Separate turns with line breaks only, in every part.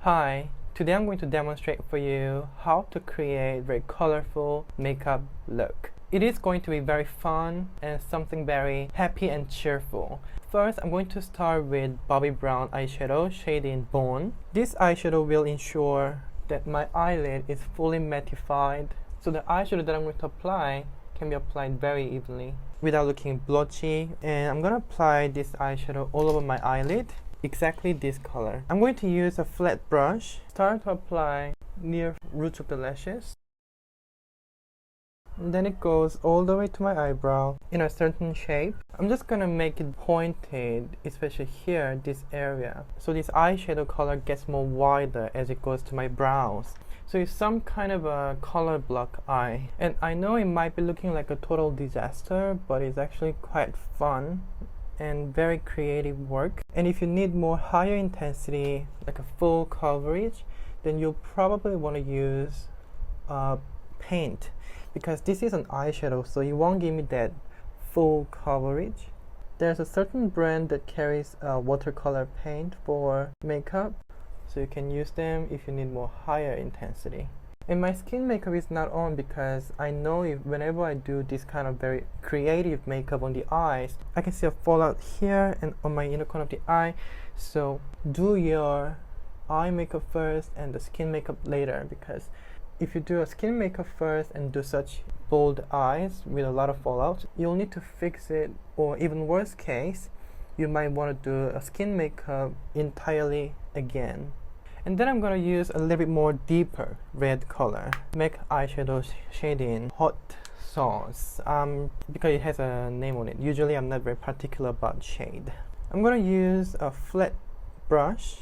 Hi, today I'm going to demonstrate for you how to create very colorful makeup look. It is going to be very fun and something very happy and cheerful. First, I'm going to start with Bobbi Brown eyeshadow shade in Bone. This eyeshadow will ensure that my eyelid is fully mattified, so the eyeshadow that I'm going to apply can be applied very evenly without looking blotchy. And I'm going to apply this eyeshadow all over my eyelid. Exactly this color. I'm going to use a flat brush. Start to apply near roots of the lashes. And then it goes all the way to my eyebrow in a certain shape. I'm just gonna make it pointed, especially here, this area. So this eyeshadow color gets more wider as it goes to my brows. So it's some kind of a color block eye. And I know it might be looking like a total disaster, but it's actually quite fun and very creative work. And if you need more higher intensity, like a full coverage, then you'll probably want to use paint, because this is an eyeshadow, so you won't give me that full coverage. There's a certain brand that carries watercolor paint for makeup, so you can use them if you need more higher intensity. And my skin makeup is not on because I know whenever I do this kind of very creative makeup on the eyes, I can see a fallout here and on my inner corner of the eye. So do your eye makeup first and the skin makeup later, because if you do a skin makeup first and do such bold eyes with a lot of fallout, you'll need to fix it, or even worst case, you might want to do a skin makeup entirely again. And then I'm going to use a little bit more deeper red color. Make eyeshadow shade in Hot Sauce because it has a name on it. Usually I'm not very particular about shade. I'm going to use a flat brush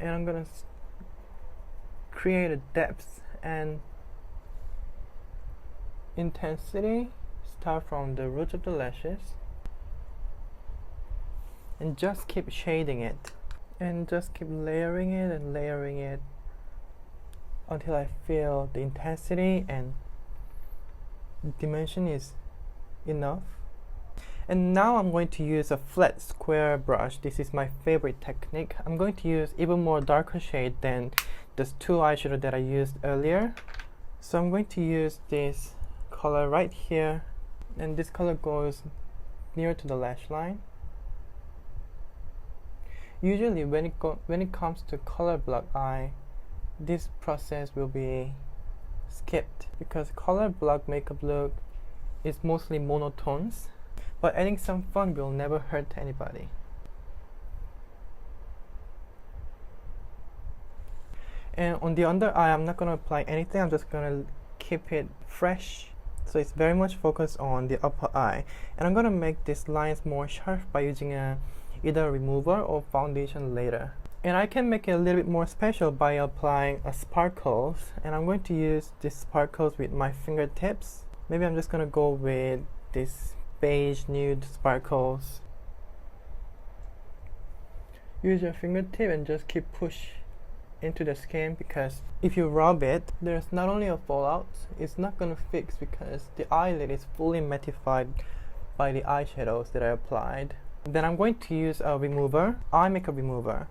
and I'm going to create a depth and intensity. Start from the roots of the lashes and just keep shading it. And just keep layering it and layering it until I feel the intensity and dimension is enough. And now I'm going to use a flat square brush. This is my favorite technique. I'm going to use even more darker shade than those two eyeshadow that I used earlier. So I'm going to use this color right here, and this color goes near to the lash line. Usually when it comes to color block eye, this process will be skipped because color block makeup look is mostly monotones, but adding some fun will never hurt anybody. And on the under eye, I'm not going to apply anything. I'm just going to keep it fresh, so it's very much focused on the upper eye. And I'm going to make these lines more sharp by using either a remover or foundation later. And I can make it a little bit more special by applying sparkles, and I'm going to use these sparkles with my fingertips. Maybe I'm just going to go with this beige nude sparkles. Use your fingertip and just keep push into the skin, because if you rub it, there's not only a fallout, it's not going to fix because the eyelid is fully mattified by the eyeshadows that I applied. Then I'm going to use a remover, eye makeup remover,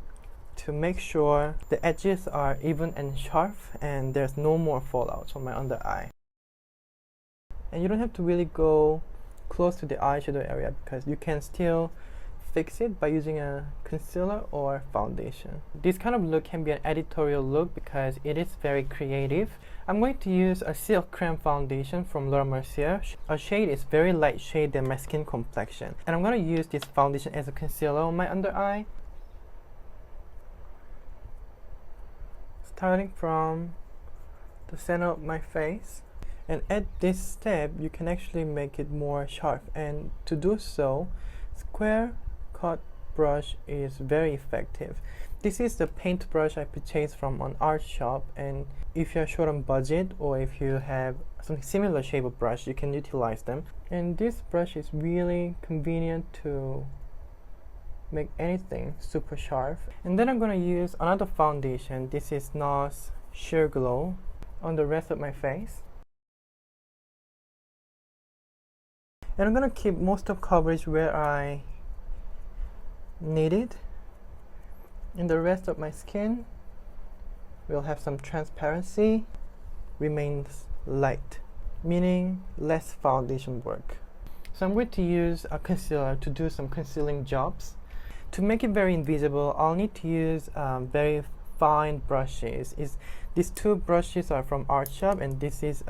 to make sure the edges are even and sharp and there's no more fallouts on my under eye. And you don't have to really go close to the eyeshadow area because you can still fix it by using a concealer or foundation. This kind of look can be an editorial look because it is very creative. I'm going to use a Silk Creme foundation from Laura Mercier. A shade is very light shade than my skin complexion. And I'm going to use this foundation as a concealer on my under eye. Starting from the center of my face. And at this step, you can actually make it more sharp. And to do so, square cut brush is very effective. This is the paint brush I purchased from an art shop, and if you're short on budget or if you have some similar shape of brush, you can utilize them. And this brush is really convenient to make anything super sharp. And then I'm going to use another foundation. This is NARS Sheer Glow on the rest of my face. And I'm going to keep most of coverage where I need it. In the rest of my skin, will have some transparency, remains light, meaning less foundation work. So I'm going to use a concealer to do some concealing jobs. To make it very invisible, I'll need to use very fine brushes. These two brushes are from Art Shop, and this is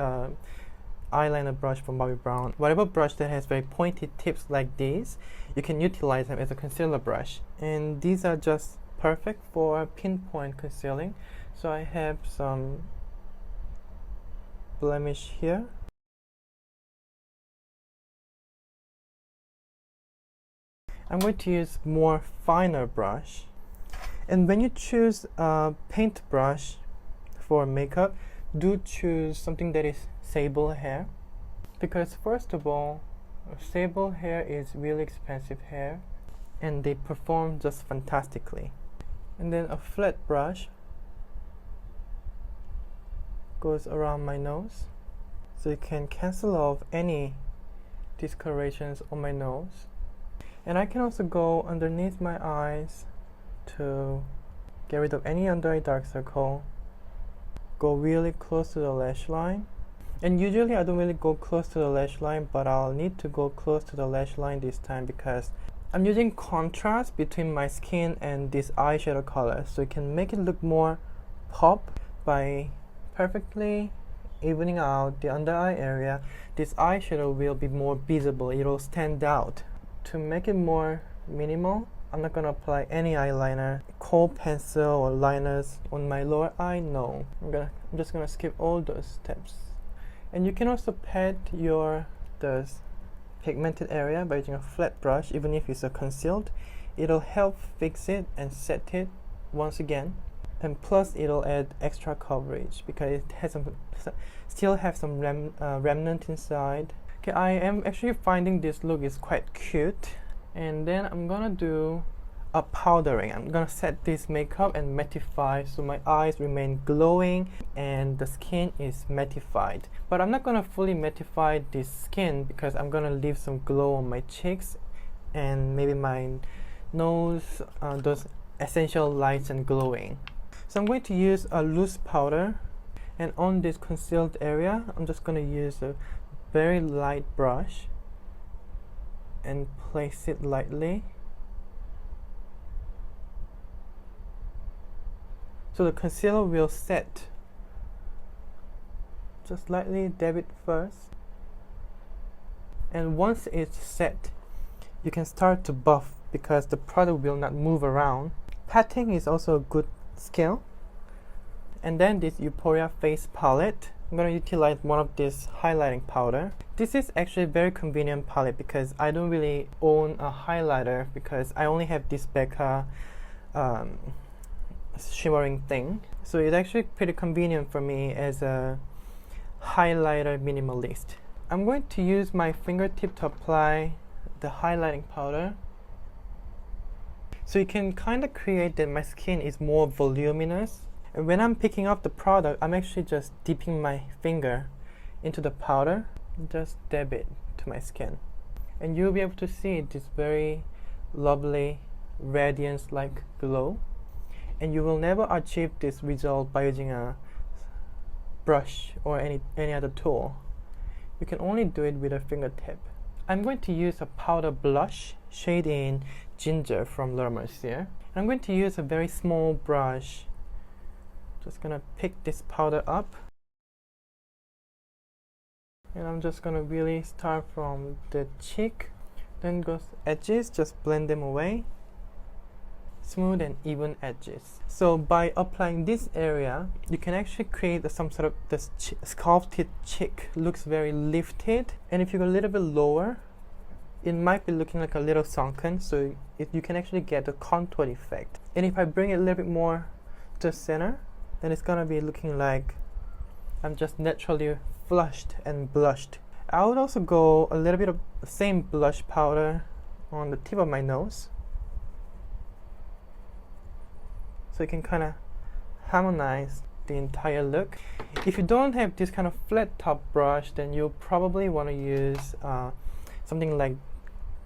eyeliner brush from Bobbi Brown. Whatever brush that has very pointed tips like these, you can utilize them as a concealer brush. And these are just perfect for pinpoint concealing. So I have some blemish here. I'm going to use more finer brush. And when you choose a paint brush for makeup, do choose something that is sable hair, because first of all, sable hair is really expensive hair and they perform just fantastically. And then a flat brush goes around my nose, so you can cancel off any discolorations on my nose. And I can also go underneath my eyes to get rid of any under eye dark circle. Go really close to the lash line. And usually I don't really go close to the lash line, but I'll need to go close to the lash line this time because I'm using contrast between my skin and this eyeshadow color, so you can make it look more pop by perfectly evening out the under eye area. This eyeshadow will be more visible, it'll stand out. To make it more minimal, I'm not gonna apply any eyeliner, kohl pencil or liners on my lower eye. No, I'm just gonna skip all those steps. And you can also pat the pigmented area by using a flat brush. Even if it's concealed, it'll help fix it and set it once again. And plus, it'll add extra coverage because it has still have some remnant inside. Okay, I am actually finding this look is quite cute. And then I'm gonna do a powdering. I'm gonna set this makeup and mattify so my eyes remain glowing and the skin is mattified. But I'm not gonna fully mattify this skin because I'm gonna leave some glow on my cheeks and maybe my nose, those essential lights and glowing. So I'm going to use a loose powder, and on this concealed area I'm just gonna use a very light brush and place it lightly. So the concealer will set. Just lightly dab it first. And once it's set, you can start to buff because the product will not move around. Patting is also a good skill. And then this Euphoria face palette. I'm going to utilize one of this highlighting powder. This is actually a very convenient palette because I don't really own a highlighter because I only have this Becca shimmering thing. So it's actually pretty convenient for me as a highlighter minimalist. I'm going to use my fingertip to apply the highlighting powder. So you can kind of create that my skin is more voluminous. And when I'm picking up the product, I'm actually just dipping my finger into the powder, just dab it to my skin. And you'll be able to see this very lovely radiance-like glow. And you will never achieve this result by using a brush or any other tool. You can only do it with a fingertip. I'm going to use a powder blush shade in Ginger from Laura Mercier. I'm going to use a very small brush. Just gonna pick this powder up. And I'm just gonna really start from the cheek, then go edges, just blend them away. Smooth and even edges. So by applying this area, you can actually create some sort of this sculpted cheek. Looks very lifted. And if you go a little bit lower, it might be looking like a little sunken, so you can actually get the contour effect. And if I bring it a little bit more to the center, then it's gonna be looking like I'm just naturally flushed and blushed. I would also go a little bit of the same blush powder on the tip of my nose, so you can kind of harmonize the entire look. If you don't have this kind of flat top brush, then you'll probably want to use something like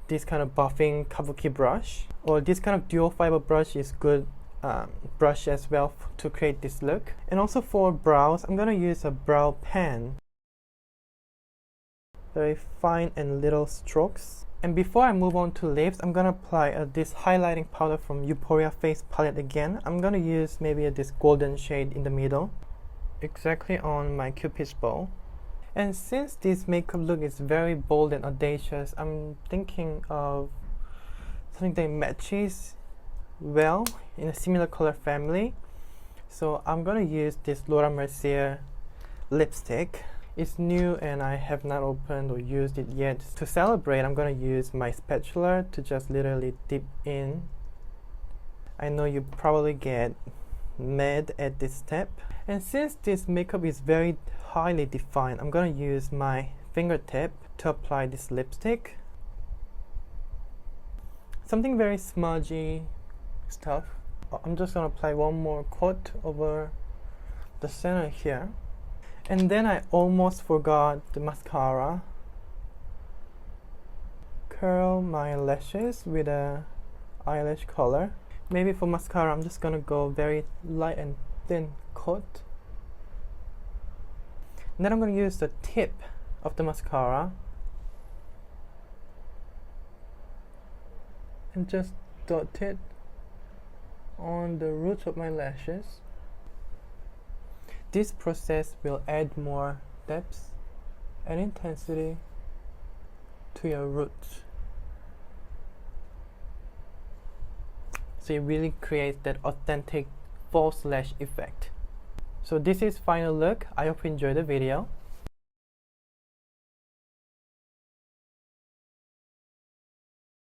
this kind of buffing kabuki brush, or this kind of dual fiber brush is good brush as well to create this look. And also for brows, I'm gonna use a brow pen. Very fine and little strokes. And before I move on to lips, I'm gonna apply this highlighting powder from Editorial face palette again. I'm gonna use maybe this golden shade in the middle, exactly on my cupid's bow. And since this makeup look is very bold and audacious, I'm thinking of something that matches well in a similar color family. So I'm gonna use this Laura Mercier lipstick. It's new and I have not opened or used it yet. To celebrate, I'm gonna use my spatula to just literally dip in. I know you probably get mad at this step. And since this makeup is very highly defined, I'm gonna use my fingertip to apply this lipstick. Something very smudgy stuff. I'm just gonna apply one more coat over the center here. And then I almost forgot the mascara. Curl my lashes with a eyelash color. Maybe for mascara, I'm just gonna go very light and thin coat. And then I'm gonna use the tip of the mascara and just dot it on the roots of my lashes. This process will add more depth and intensity to your roots. So it really creates that authentic false lash effect. So this is final look. I hope you enjoyed the video.